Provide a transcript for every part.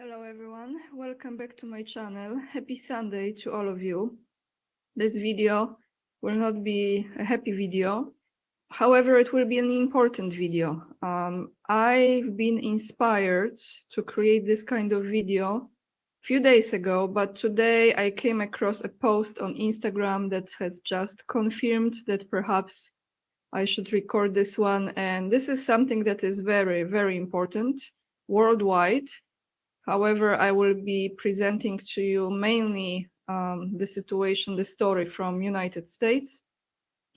Hello everyone, welcome back to my channel. Happy Sunday to all of you. This video will not be a happy video, however it will be an important video. I've been inspired to create this kind of video a few days ago, but today I came across a post on Instagram that has just confirmed that perhaps I should record this one, and this is something that is very, very important worldwide. However, I will be presenting to you mainly the situation, the story from United States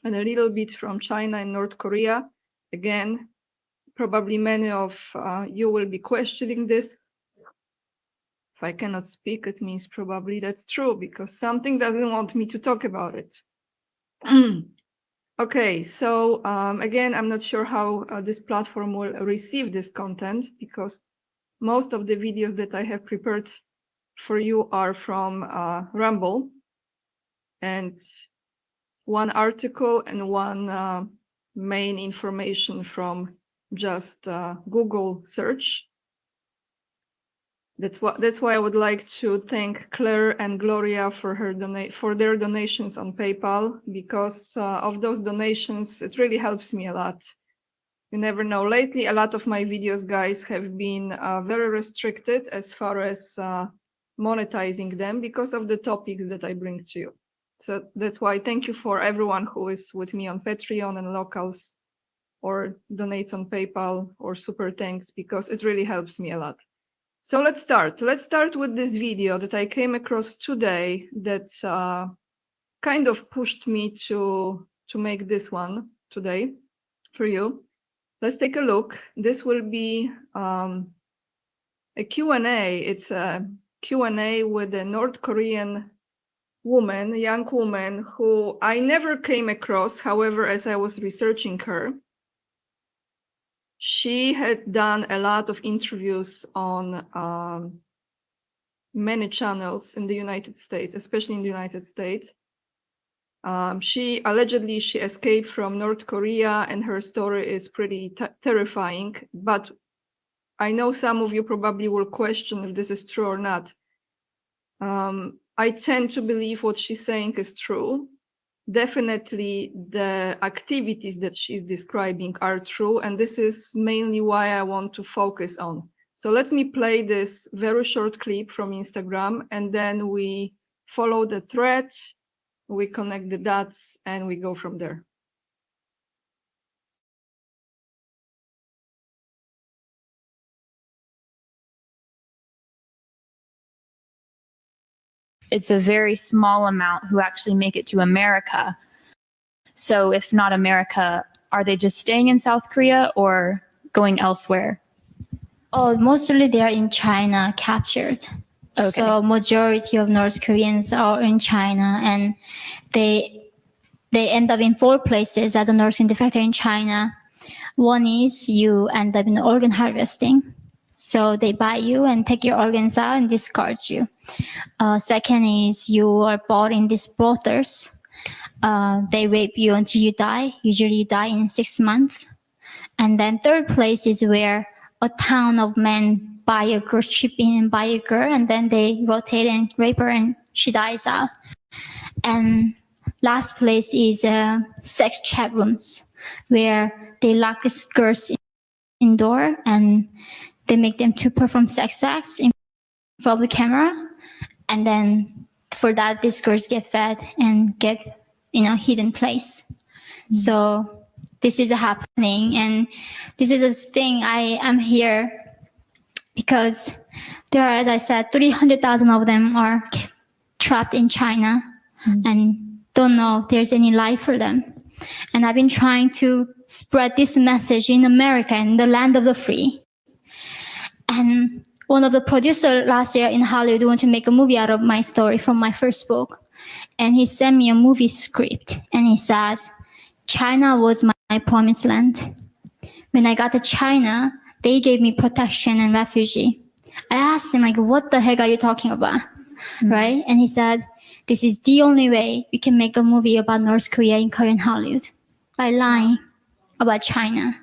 and a little bit from China and North Korea. Again, probably many of you will be questioning this. If I cannot speak, it means probably that's true because something doesn't want me to talk about it. Okay, so again, I'm not sure how this platform will receive this content because most of the videos that I have prepared for you are from Rumble, and one article and one main information from just Google search. That's why I would like to thank Claire and Gloria for their donations on PayPal, because of those donations it really helps me a lot. You never know. Lately, a lot of my videos, guys, have been very restricted as far as monetizing them because of the topics that I bring to you. So that's why thank you for everyone who is with me on Patreon and Locals or donates on PayPal or super thanks, because it really helps me a lot. So let's start. Let's start with this video that I came across today that kind of pushed me to make this one today for you. Let's take a look. This will be a Q&A. It's a Q&A with a North Korean woman, young woman, who I never came across. However, as I was researching her, she had done a lot of interviews on many channels in the United States, especially in the United States. She allegedly escaped from North Korea, and her story is pretty terrifying. But I know some of you probably will question if this is true or not. I tend to believe what she's saying is true. Definitely the activities that she's describing are true, and this is mainly why I want to focus on. So let me play this very short clip from Instagram, and then we follow the thread. We connect the dots and we go from there. It's a very small amount who actually make it to America. So if not America, are they just staying in South Korea or going elsewhere? Oh, mostly they are in China, captured. Okay. So majority of North Koreans are in China, and they end up in 4 places as a nursing defector in China. One is you end up in organ harvesting. So they buy you and take your organs out and discard you. Second is you are bought in these brothels. They rape you until you die. Usually you die in 6 months. And then third place is where a town of men buy a girl, ship in and buy a girl, and then they rotate and rape her and she dies out. And last place is sex chat rooms, where they lock these girls indoor and they make them to perform sex acts in front of the camera. And then for that, these girls get fed and get, hidden place. Mm-hmm. So this is happening, and this is a thing. I am here because there are, as I said, 300,000 of them are trapped in China. Mm-hmm. and don't know if there's any life for them. And I've been trying to spread this message in America, in the land of the free. And one of the producers last year in Hollywood wanted to make a movie out of my story from my first book. And he sent me a movie script, and he says, China was my promised land. When I got to China, they gave me protection and refugee. I asked him, what the heck are you talking about? Mm-hmm. Right? And he said, this is the only way we can make a movie about North Korea in Korean Hollywood, by lying about China.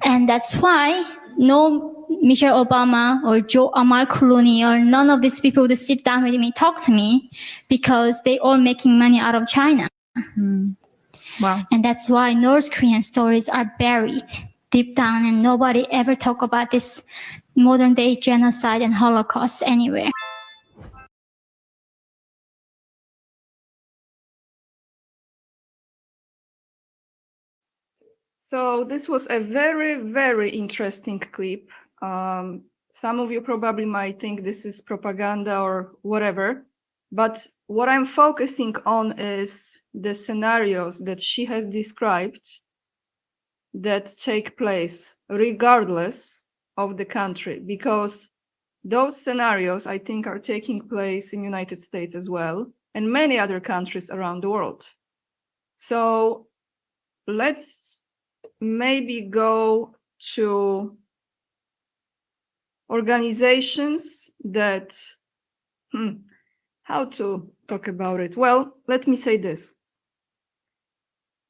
And that's why no Michelle Obama or Mark Clooney or none of these people would sit down with me, talk to me, because they all making money out of China. Wow. And that's why North Korean stories are buried deep down, and nobody ever talk about this modern day genocide and Holocaust anywhere. So this was a very, very interesting clip. Some of you probably might think this is propaganda or whatever, but what I'm focusing on is the scenarios that she has described that take place regardless of the country, because those scenarios, I think, are taking place in the United States as well, and many other countries around the world. So let's maybe go to organizations that, how to talk about it? Well, let me say this.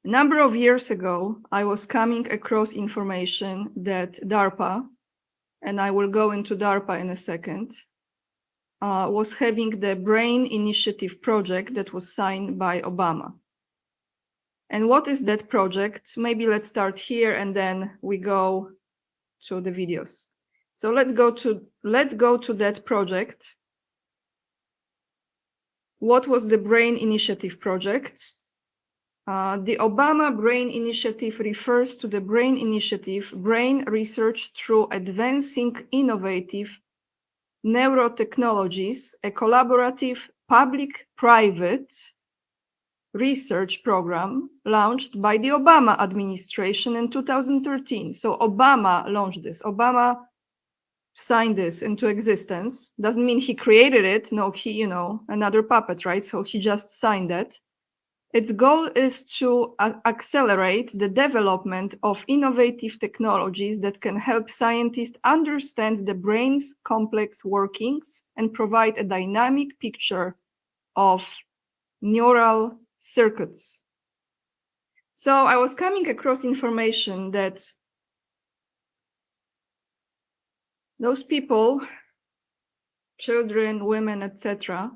A number of years ago, I was coming across information that DARPA, and I will go into DARPA in a second, was having the Brain Initiative project that was signed by Obama. And what is that project? Maybe let's start here and then we go to the videos. So let's go to that project. What was the Brain Initiative project? The Obama Brain Initiative refers to the Brain Initiative, brain research through advancing innovative neurotechnologies, a collaborative public-private research program launched by the Obama administration in 2013. So Obama launched this. Obama signed this into existence. Doesn't mean he created it. No, he, another puppet, right? So he just signed that. Its goal is to accelerate the development of innovative technologies that can help scientists understand the brain's complex workings and provide a dynamic picture of neural circuits. So I was coming across information that those people, children, women, etc.,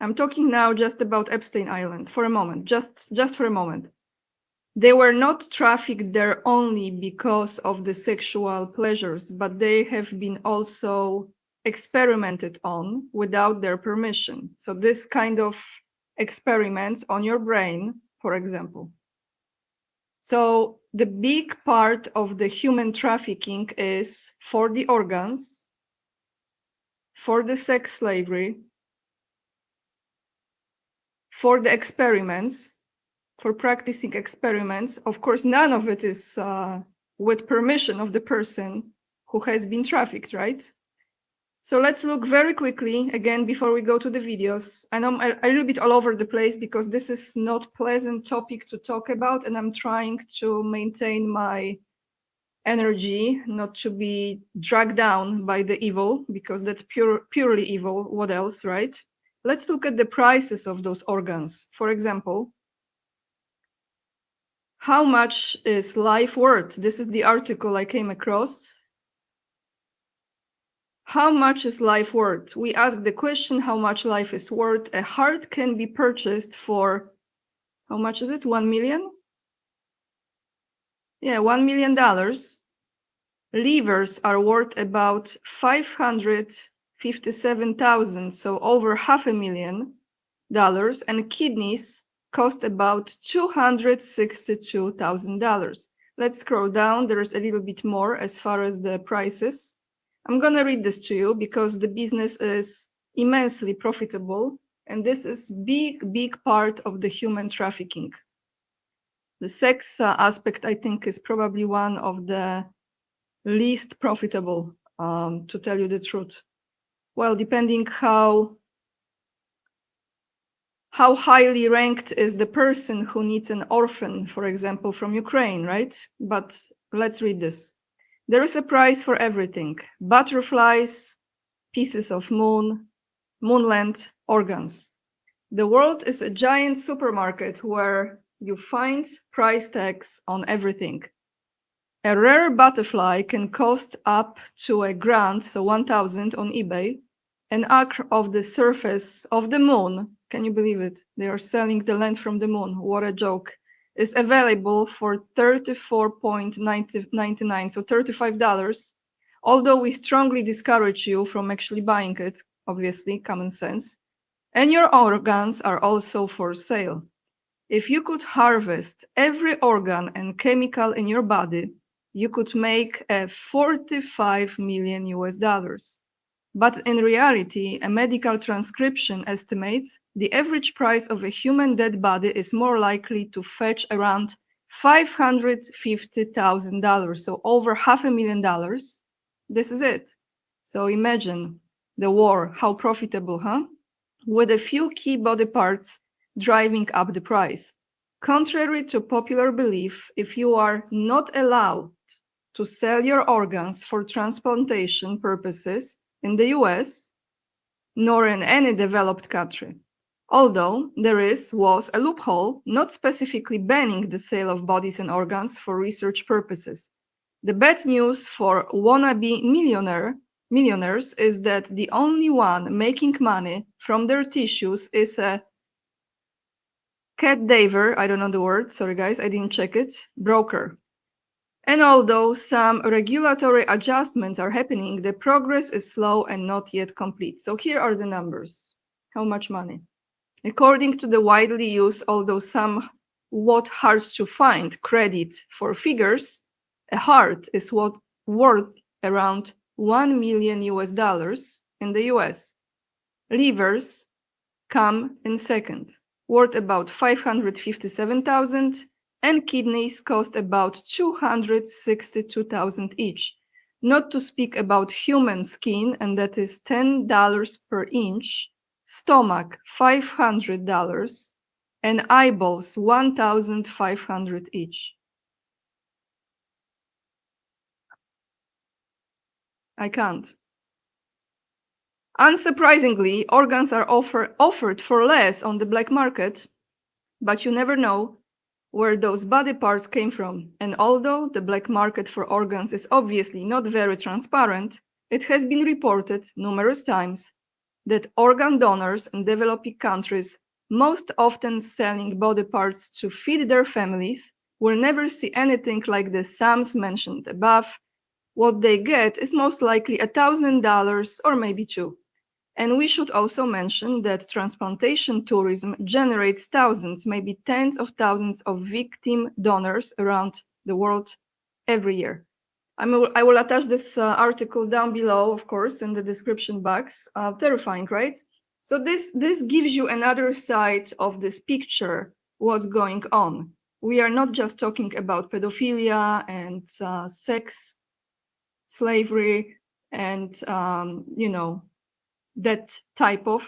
I'm talking now just about Epstein Island for a moment, just for a moment. They were not trafficked there only because of the sexual pleasures, but they have been also experimented on without their permission. So this kind of experiments on your brain, for example. So the big part of the human trafficking is for the organs, for the sex slavery, for the experiments, for practicing experiments. Of course, none of it is with permission of the person who has been trafficked, right? So let's look very quickly, again, before we go to the videos. I know I'm a little bit all over the place because this is not a pleasant topic to talk about, and I'm trying to maintain my energy, not to be dragged down by the evil, because that's purely evil. What else, right? Let's look at the prices of those organs. For example, how much is life worth? This is the article I came across. How much is life worth? We ask the question, how much life is worth? A heart can be purchased for, how much is it? 1 million? Yeah, $1 million. Livers are worth about 557,000, so over $500,000, and kidneys cost about $262,000. Let's scroll down. There's a little bit more as far as the prices. I'm going to read this to you because the business is immensely profitable, and this is big part of the human trafficking. The sex aspect, I think, is probably one of the least profitable, to tell you the truth. Well, depending how highly ranked is the person who needs an orphan, for example, from Ukraine, right? But let's read this. There is a price for everything: butterflies, pieces of moon, moonland, organs. The world is a giant supermarket where you find price tags on everything. A rare butterfly can cost up to $1,000, so 1,000 on eBay. An acre of the surface of the moon, can you believe it? They are selling the land from the moon. What a joke. Is available for $34.99, so $35. Although we strongly discourage you from actually buying it, obviously, common sense. And your organs are also for sale. If you could harvest every organ and chemical in your body, you could make a 45 million US dollars. But in reality, a medical transcription estimates the average price of a human dead body is more likely to fetch around $550,000, so over $500,000. This is it. So imagine the war, how profitable, huh? With a few key body parts driving up the price. Contrary to popular belief, if you are not allowed to sell your organs for transplantation purposes in the US, nor in any developed country, although there was a loophole not specifically banning the sale of bodies and organs for research purposes. The bad news for wannabe millionaires is that the only one making money from their tissues is a cadaver, I don't know the word, sorry guys, I didn't check it, broker. And although some regulatory adjustments are happening, the progress is slow and not yet complete. So here are the numbers. How much money? According to the widely used, although somewhat hard to find, credit for figures, a heart is worth around 1 million US dollars in the US. Livers come in second, worth about 557,000, and kidneys cost about 262,000 each. Not to speak about human skin, and that is $10 per inch, stomach $500, and eyeballs 1,500 each. I can't. Unsurprisingly, organs are offered for less on the black market, but you never know where those body parts came from. And although the black market for organs is obviously not very transparent, it has been reported numerous times that organ donors in developing countries, most often selling body parts to feed their families, will never see anything like the sums mentioned above. What they get is most likely $1,000 or maybe $2,000. And we should also mention that transplantation tourism generates thousands, maybe tens of thousands of victim donors around the world every year. I will attach this article down below, of course, in the description box. Terrifying, right? So this gives you another side of this picture, what's going on. We are not just talking about pedophilia and sex, slavery, and, that type of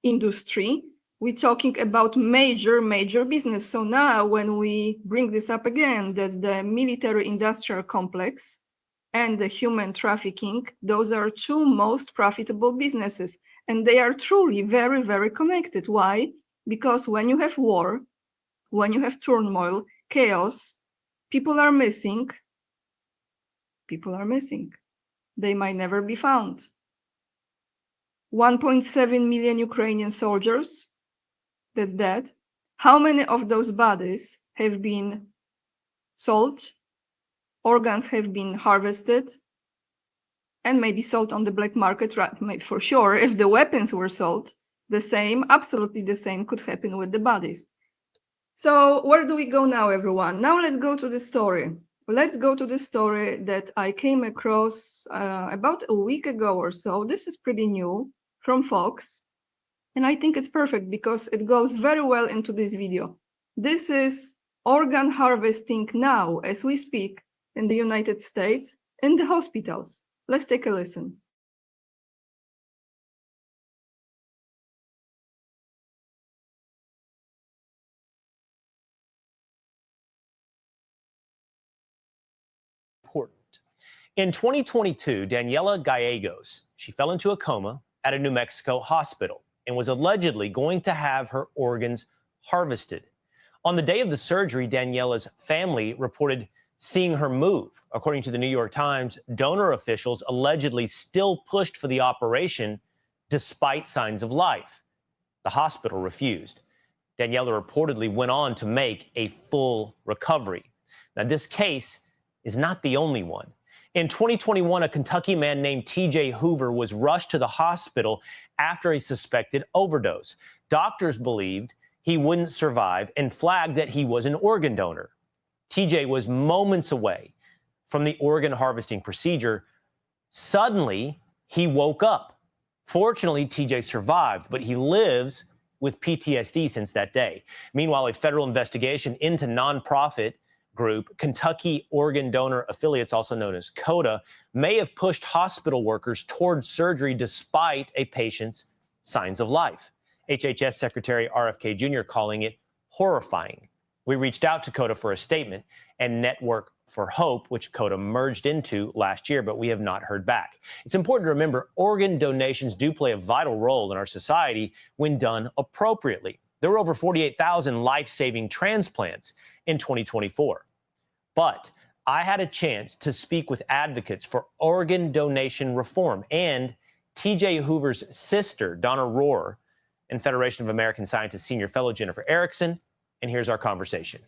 industry. We're talking about major business. So now when we bring this up again, that the military industrial complex and the human trafficking, those are two most profitable businesses. And they are truly very, very connected. Why? Because when you have war, when you have turmoil, chaos, people are missing. They might never be found. 1.7 million Ukrainian soldiers, that's dead. How many of those bodies have been sold? Organs have been harvested and maybe sold on the black market, right? For sure, if the weapons were sold, the same, absolutely the same could happen with the bodies. So where do we go now, everyone? Now let's go to the story. Let's go to the story that I came across about a week ago or so. This is pretty new, from Fox, and I think it's perfect because it goes very well into this video. This is organ harvesting now as we speak in the United States in the hospitals. Let's take a listen. Important. In 2022, Daniela Gallegos, she fell into a coma at a New Mexico hospital and was allegedly going to have her organs harvested. On the day of the surgery, Daniela's family reported seeing her move. According to the New York Times, donor officials allegedly still pushed for the operation despite signs of life. The hospital refused. Daniela reportedly went on to make a full recovery. Now, this case is not the only one. In 2021, a Kentucky man named TJ Hoover was rushed to the hospital after a suspected overdose. Doctors believed he wouldn't survive and flagged that he was an organ donor. TJ was moments away from the organ harvesting procedure. Suddenly, he woke up. Fortunately, TJ survived, but he lives with PTSD since that day. Meanwhile, a federal investigation into nonprofit group Kentucky Organ Donor Affiliates, also known as CODA, may have pushed hospital workers towards surgery despite a patient's signs of life. HHS Secretary RFK Jr. calling it horrifying. We reached out to CODA for a statement, and Network for Hope, which CODA merged into last year, but we have not heard back. It's important to remember organ donations do play a vital role in our society when done appropriately. There were over 48,000 life-saving transplants in 2024. But I had a chance to speak with advocates for organ donation reform and TJ Hoover's sister, Donna Rohr, and Federation of American Scientists Senior Fellow Jennifer Erickson. And here's our conversation.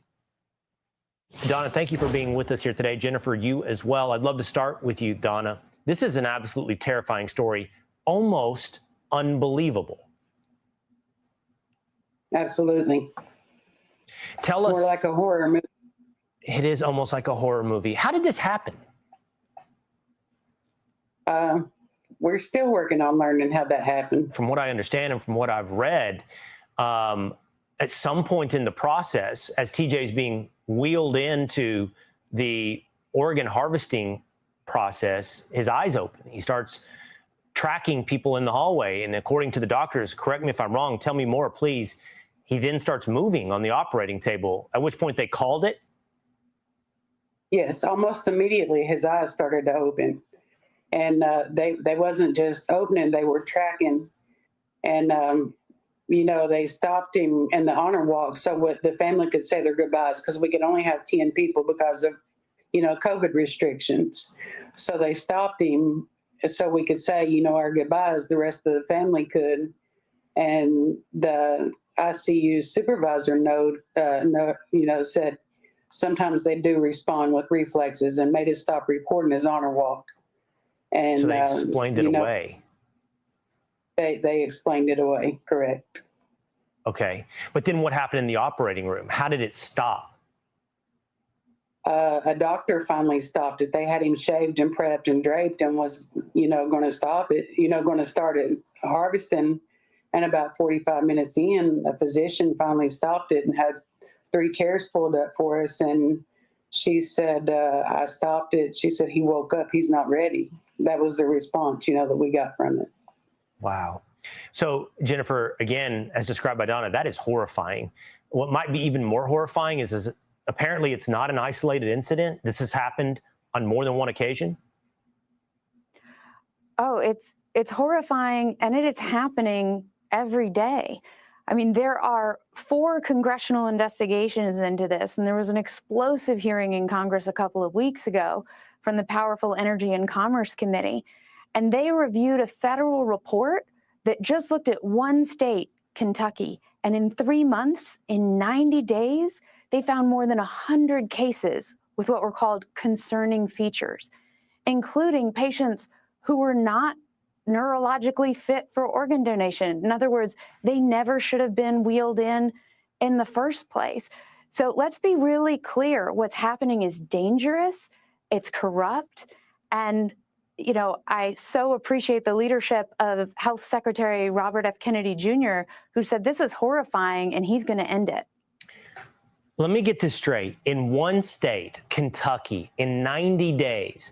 Donna, thank you for being with us here today. Jennifer, you as well. I'd love to start with you, Donna. This is an absolutely terrifying story, almost unbelievable. Absolutely. Tell us. More like a horror movie. It is almost like a horror movie. How did this happen? We're still working on learning how that happened. From what I understand and from what I've read, at some point in the process, as TJ is being wheeled into the organ harvesting process, his eyes open. He starts tracking people in the hallway. And according to the doctors, correct me if I'm wrong, tell me more, please. He then starts moving on the operating table, at which point they called it. Yes, almost immediately his eyes started to open. And they wasn't just opening, they were tracking. And, they stopped him in the honor walk so the family could say their goodbyes, because we could only have 10 people because of, COVID restrictions. So they stopped him so we could say, our goodbyes, the rest of the family could. And the ICU supervisor said sometimes they do respond with reflexes and made us stop recording his honor walk. And so they explained it away. They explained it away, correct. Okay. But then what happened in the operating room? How did it stop? A doctor finally stopped it. They had him shaved and prepped and draped and was, going to stop it, going to start it harvesting. And about 45 minutes in, a physician finally stopped it and had 3 chairs pulled up for us. And she said, I stopped it. She said, he woke up. He's not ready. That was the response, that we got from it. Wow. So, Jennifer, again, as described by Donna, that is horrifying. What might be even more horrifying is apparently it's not an isolated incident. This has happened on more than one occasion. Oh, it's horrifying, and it is happening every day. I mean, there are 4 congressional investigations into this, and there was an explosive hearing in Congress a couple of weeks ago from the Powerful Energy and Commerce Committee, and they reviewed a federal report that just looked at one state, Kentucky, and in 3 months, in 90 days, they found more than 100 cases with what were called concerning features, including patients who were not neurologically fit for organ donation. In other words, they never should have been wheeled in the first place. So let's be really clear. What's happening is dangerous, it's corrupt, and I so appreciate the leadership of Health Secretary Robert F. Kennedy Jr., who said this is horrifying and he's going to end it. Let me get this straight. In one state, Kentucky, in 90 days,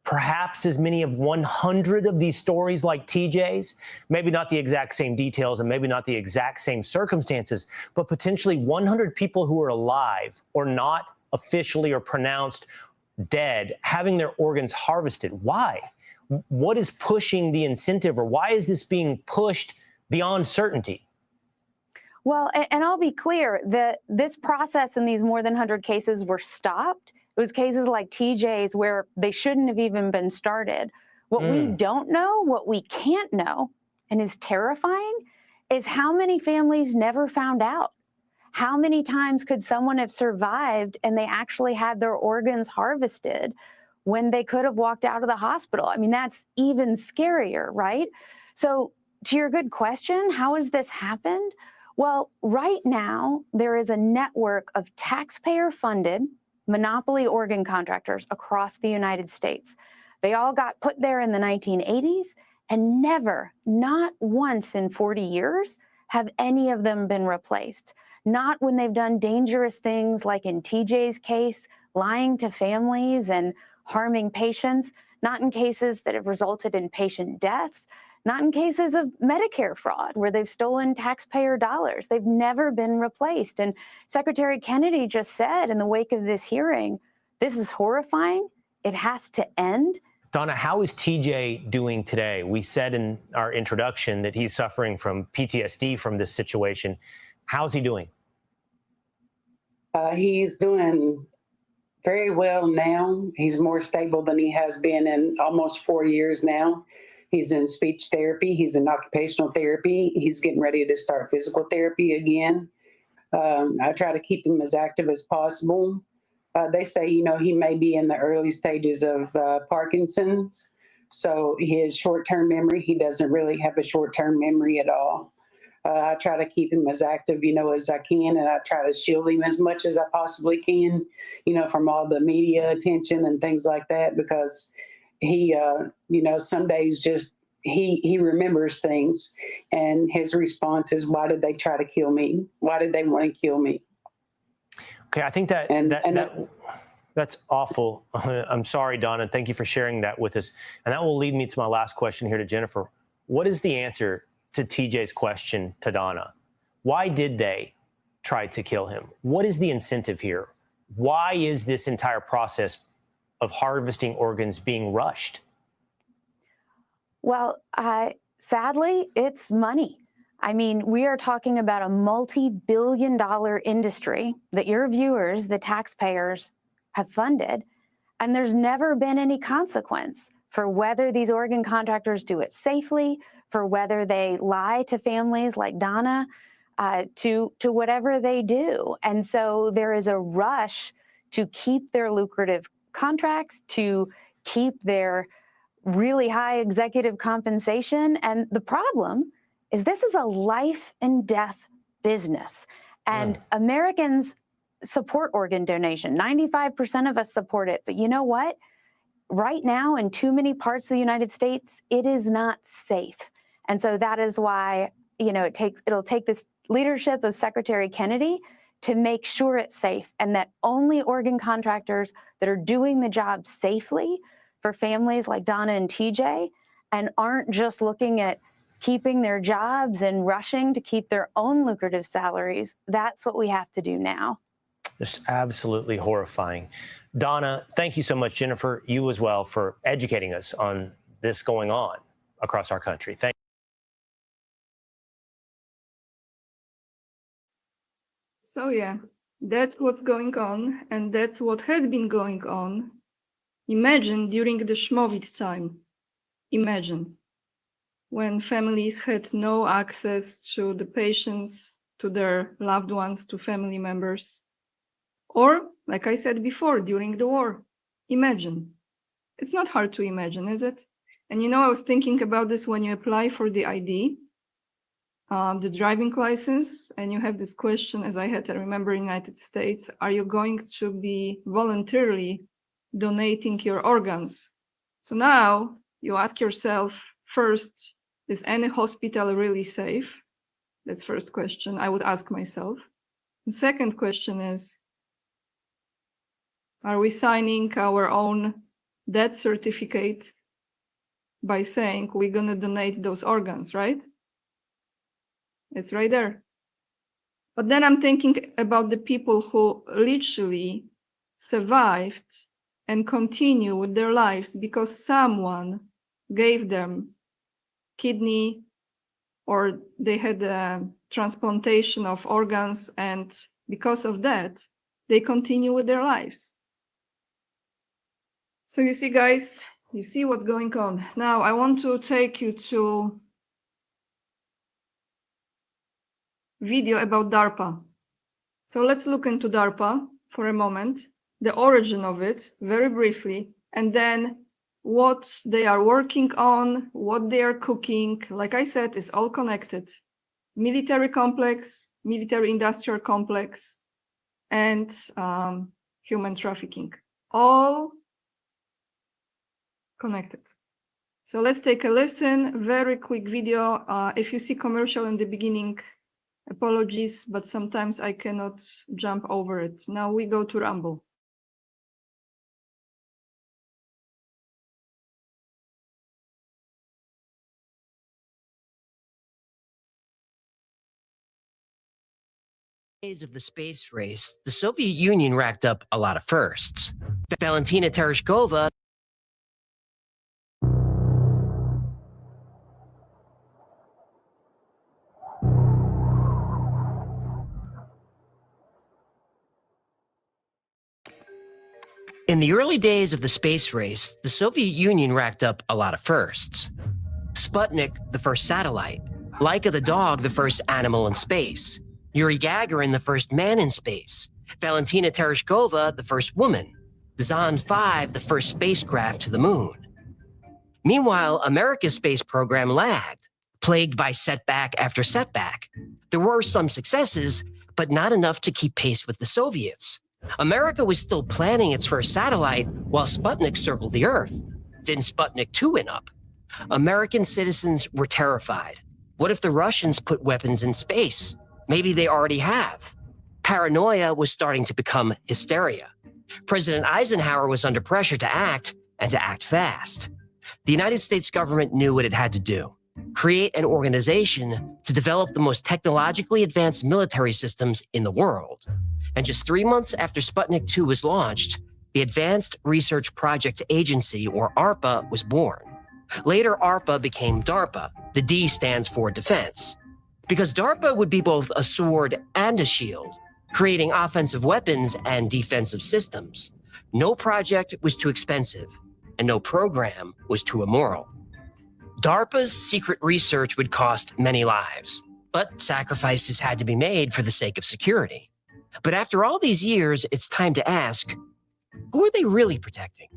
perhaps as many of 100 of these stories like TJ's, maybe not the exact same details and maybe not the exact same circumstances, but potentially 100 people who are alive or not officially or pronounced dead, having their organs harvested. Why? What is pushing the incentive, or why is this being pushed beyond certainty? Well, and I'll be clear that this process in these more than 100 cases were stopped. It It was cases like TJ's where they shouldn't have even been started. What we don't know, what we can't know, and is terrifying, is how many families never found out. How many times could someone have survived and they actually had their organs harvested when they could have walked out of the hospital? I mean, that's even scarier, right? So to your good question, how has this happened? Well, right now, there is a network of taxpayer-funded monopoly organ contractors across the United States. They all got put there in the 1980s, and never, not once in 40 years, have any of them been replaced. Not when they've done dangerous things like in TJ's case, lying to families and harming patients, not in cases that have resulted in patient deaths, not in cases of Medicare fraud where they've stolen taxpayer dollars. They've never been replaced. And Secretary Kennedy just said in the wake of this hearing, this is horrifying. It has to end. Donna, how is TJ doing today? We said in our introduction that he's suffering from PTSD from this situation. How's he doing? He's doing very well now. He's more stable than he has been in almost 4 years now. He's in speech therapy. He's in occupational therapy. He's getting ready to start physical therapy again. I try to keep him as active as possible. They say, you know, he may be in the early stages of Parkinson's. So his short-term memory, he doesn't really have a short-term memory at all. I try to keep him as active, you know, as I can, and I try to shield him as much as I possibly can, you know, from all the media attention and things like that, because he, you know, some days just he remembers things, and his response is, "Why did they try to kill me? Why did they want to kill me?" Okay, I think that's awful. I'm sorry, Donna. Thank you for sharing that with us. And that will lead me to my last question here to Jennifer. What is the answer to TJ's question to Donna? Why did they try to kill him? What is the incentive here? Why is this entire process of harvesting organs being rushed? Well, sadly, it's money. I mean, we are talking about a multi-billion-dollar industry that your viewers, the taxpayers, have funded, and there's never been any consequence for whether these organ contractors do it safely, for whether they lie to families like Donna, to whatever they do. And so there is a rush to keep their lucrative contracts, to keep their really high executive compensation. And the problem is this is a life and death business. And Americans support organ donation. 95% of us support it. But you know what? Right now, in too many parts of the United States, it is not safe. And so that is why, you know, it'll take this leadership of Secretary Kennedy to make sure it's safe, and that only organ contractors that are doing the job safely for families like Donna and TJ and aren't just looking at keeping their jobs and rushing to keep their own lucrative salaries. That's what we have to do now. Just absolutely horrifying. Donna, thank you so much. Jennifer, you as well, for educating us on this going on across our country. Thank you. So yeah, that's what's going on, and that's what had been going on. Imagine during the Schmovit time. Imagine when families had no access to the patients, to their loved ones, to family members. Or, like I said before, during the war. Imagine. It's not hard to imagine, is it? And you know, I was thinking about this when you apply for the ID, the driving license, and you have this question, as I had, I remember in the United States, are you going to be voluntarily donating your organs? So now you ask yourself, first, is any hospital really safe? That's first question I would ask myself. The second question is, are we signing our own death certificate by saying we're going to donate those organs, right? It's right there. But then I'm thinking about the people who literally survived and continue with their lives because someone gave them kidney, or they had a transplantation of organs, and because of that, they continue with their lives. So you see, guys, you see what's going on. Now I want to take you to video about DARPA. So let's look into DARPA for a moment, the origin of it very briefly, and then what they are working on, what they are cooking. Like I said, is all connected. Military complex, military industrial complex, and human trafficking, all connected. So let's take a listen, very quick video. If you see commercial in the beginning, apologies, but sometimes I cannot jump over it. Now we go to Rumble. Days of the space race, the Soviet Union racked up a lot of firsts. Valentina Tereshkova In the early days of the space race, the Soviet Union racked up a lot of firsts. Sputnik, the first satellite. Laika the dog, the first animal in space. Yuri Gagarin, the first man in space. Valentina Tereshkova, the first woman. Zond 5, the first spacecraft to the moon. Meanwhile, America's space program lagged, plagued by setback after setback. There were some successes, but not enough to keep pace with the Soviets. America was still planning its first satellite while Sputnik circled the Earth. Then Sputnik 2 went up. American citizens were terrified. What if the Russians put weapons in space? Maybe they already have. Paranoia was starting to become hysteria. President Eisenhower was under pressure to act, and to act fast. The United States government knew what it had to do: create an organization to develop the most technologically advanced military systems in the world. And just 3 months after Sputnik 2 was launched, the Advanced Research Project Agency, or ARPA, was born. Later, ARPA became DARPA. The D stands for defense. Because DARPA would be both a sword and a shield, creating offensive weapons and defensive systems. No project was too expensive, and no program was too immoral. DARPA's secret research would cost many lives, but sacrifices had to be made for the sake of security. But after all these years, it's time to ask, who are they really protecting?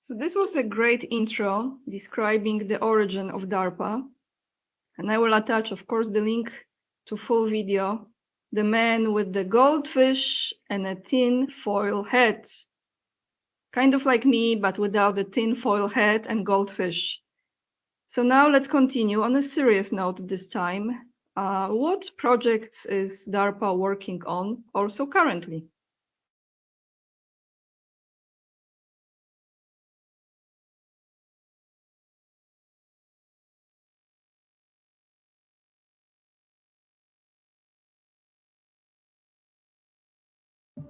So this was a great intro describing the origin of DARPA. And I will attach, of course, the link to full video. The man with the goldfish and a tin foil hat. Kind of like me, but without the tin foil hat and goldfish. So now let's continue on a serious note this time. What projects is DARPA working on also currently?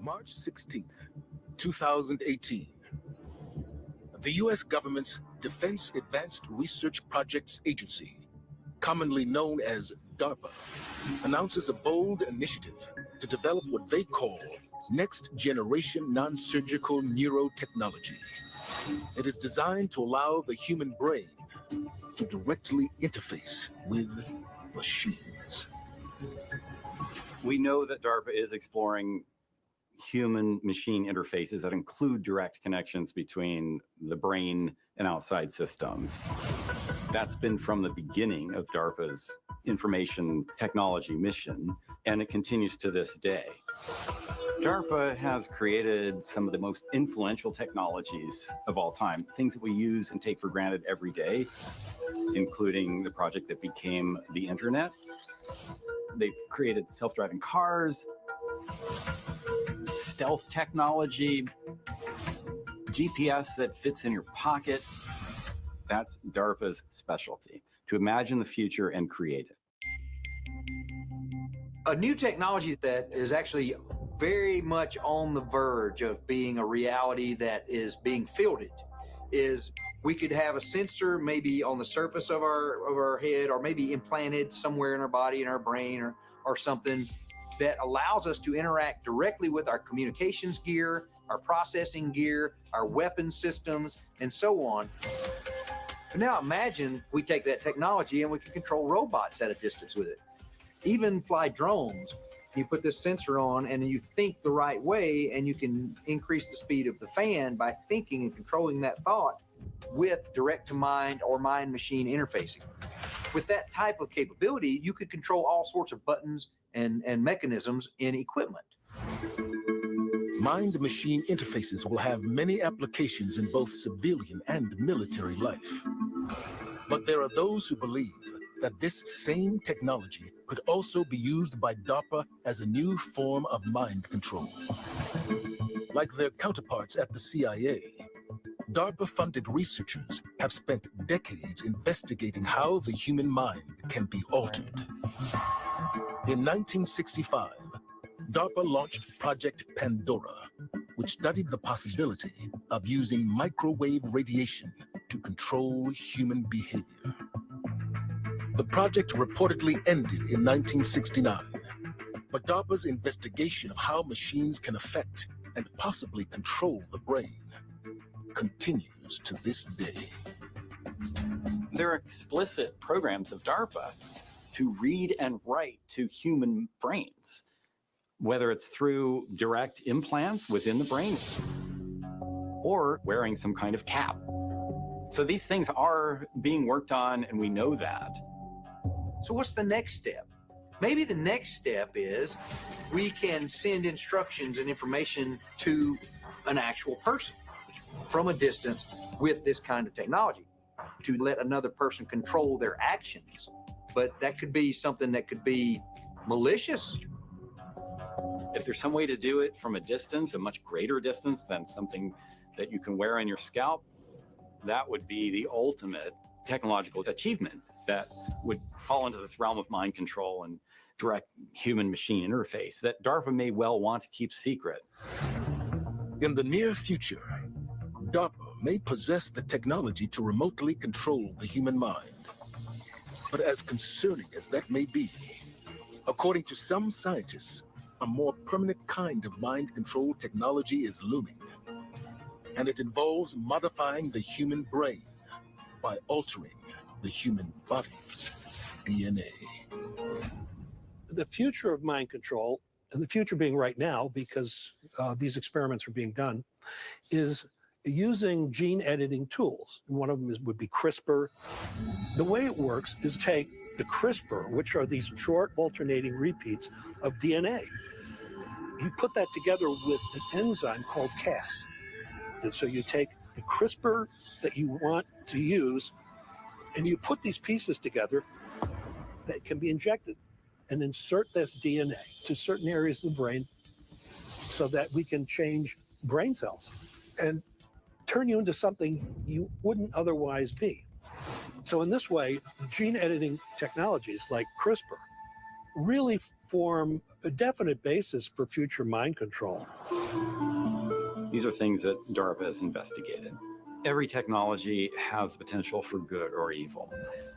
March 16th, 2018. The U.S. government's Defense Advanced Research Projects Agency, commonly known as DARPA, announces a bold initiative to develop what they call next-generation non-surgical neurotechnology. It is designed to allow the human brain to directly interface with machines. We know that DARPA is exploring human-machine interfaces that include direct connections between the brain and outside systems. That's been from the beginning of DARPA's information technology mission, and it continues to this day. DARPA has created some of the most influential technologies of all time, things that we use and take for granted every day, including the project that became the internet. They've created self-driving cars, stealth technology, GPS that fits in your pocket. That's DARPA's specialty, to imagine the future and create it. A new technology that is actually very much on the verge of being a reality that is being fielded is we could have a sensor maybe on the surface of our head, or maybe implanted somewhere in our body, in our brain, or something that allows us to interact directly with our communications gear, our processing gear, our weapon systems, and so on. But now imagine we take that technology and we can control robots at a distance with it. Even fly drones. You put this sensor on and you think the right way, and you can increase the speed of the fan by thinking and controlling that thought with direct-to-mind or mind-machine interfacing. With that type of capability, you could control all sorts of buttons and mechanisms in equipment. Mind-machine interfaces will have many applications in both civilian and military life. But there are those who believe that this same technology could also be used by DARPA as a new form of mind control. Like their counterparts at the CIA, DARPA-funded researchers have spent decades investigating how the human mind can be altered. In 1965, DARPA launched Project Pandora, which studied the possibility of using microwave radiation to control human behavior. The project reportedly ended in 1969, but DARPA's investigation of how machines can affect and possibly control the brain continues to this day. There are explicit programs of DARPA to read and write to human brains, whether it's through direct implants within the brain or wearing some kind of cap. So these things are being worked on, and we know that. So what's the next step? Maybe the next step is we can send instructions and information to an actual person from a distance with this kind of technology to let another person control their actions. But that could be something that could be malicious. If there's some way to do it from a distance, a much greater distance than something that you can wear on your scalp, that would be the ultimate technological achievement that would fall into this realm of mind control and direct human-machine interface that DARPA may well want to keep secret. In the near future, DARPA may possess the technology to remotely control the human mind. But as concerning as that may be, according to some scientists, a more permanent kind of mind control technology is looming. And it involves modifying the human brain by altering the human body's DNA. The future of mind control, and the future being right now because these experiments are being done, is using gene editing tools. And one of them would be CRISPR. The way it works is take the CRISPR, which are these short alternating repeats of DNA. You put that together with an enzyme called Cas. And so you take the CRISPR that you want to use, and you put these pieces together that can be injected and insert this DNA to certain areas of the brain so that we can change brain cells and turn you into something you wouldn't otherwise be. So in this way, gene editing technologies like CRISPR really form a definite basis for future mind control. These are things that DARPA has investigated. Every technology has the potential for good or evil,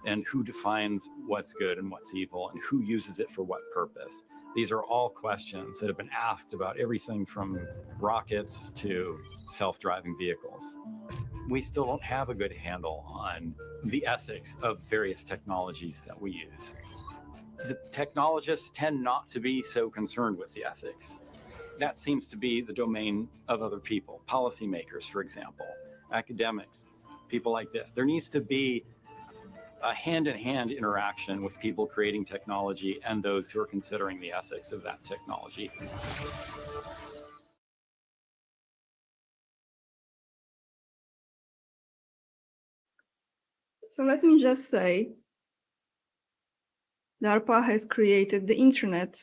and who defines what's good and what's evil, and who uses it for what purpose. These are all questions that have been asked about everything from rockets to self-driving vehicles. We still don't have a good handle on the ethics of various technologies that we use. The technologists tend not to be so concerned with the ethics. That seems to be the domain of other people, policymakers, for example, academics, people like this. There needs to be a hand-in-hand interaction with people creating technology and those who are considering the ethics of that technology. So let me just say, DARPA has created the internet.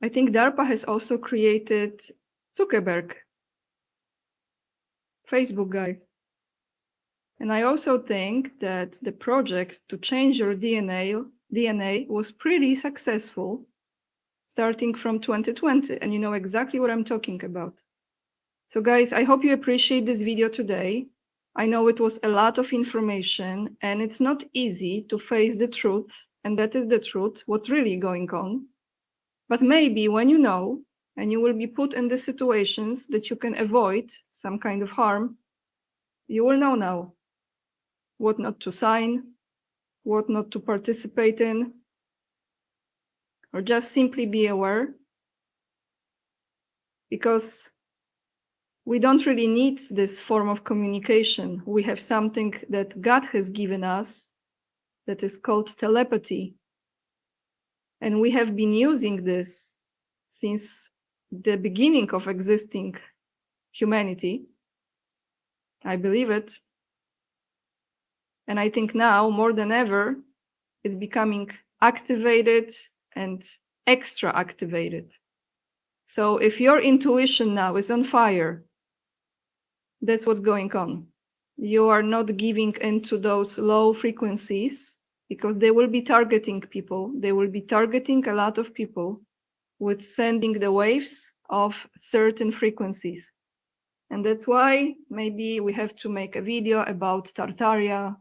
I think DARPA has also created Zuckerberg, Facebook guy. And I also think that the project to change your DNA was pretty successful starting from 2020. And you know exactly what I'm talking about. So guys, I hope you appreciate this video today. I know it was a lot of information, and it's not easy to face the truth, and that is the truth, what's really going on. But maybe when you know, and you will be put in the situations that you can avoid some kind of harm, you will know now what not to sign, what not to participate in, or just simply be aware, because we don't really need this form of communication. We have something that God has given us that is called telepathy. And we have been using this since the beginning of existing humanity. I believe it. And I think now, more than ever, it's becoming activated and extra activated. So if your intuition now is on fire, that's what's going on. You are not giving into those low frequencies because they will be targeting people. They will be targeting a lot of people with sending the waves of certain frequencies. And that's why maybe we have to make a video about Tartaria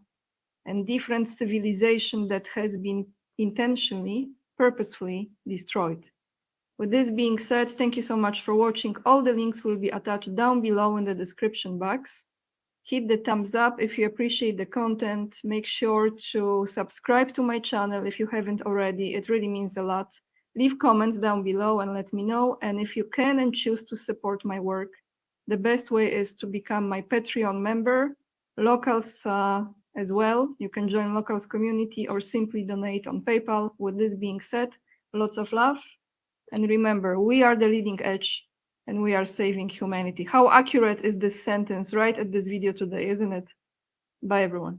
and different civilization that has been intentionally, purposefully destroyed. With this being said, thank you so much for watching. All the links will be attached down below in the description box. Hit the thumbs up if you appreciate the content. Make sure to subscribe to my channel if you haven't already. It really means a lot. Leave comments down below and let me know. And if you can and choose to support my work, the best way is to become my Patreon member. Locals as well. You can join Locals community or simply donate on PayPal. With this being said, lots of love. And remember, we are the leading edge and we are saving humanity. How accurate is this sentence right at this video today, isn't it? Bye, everyone.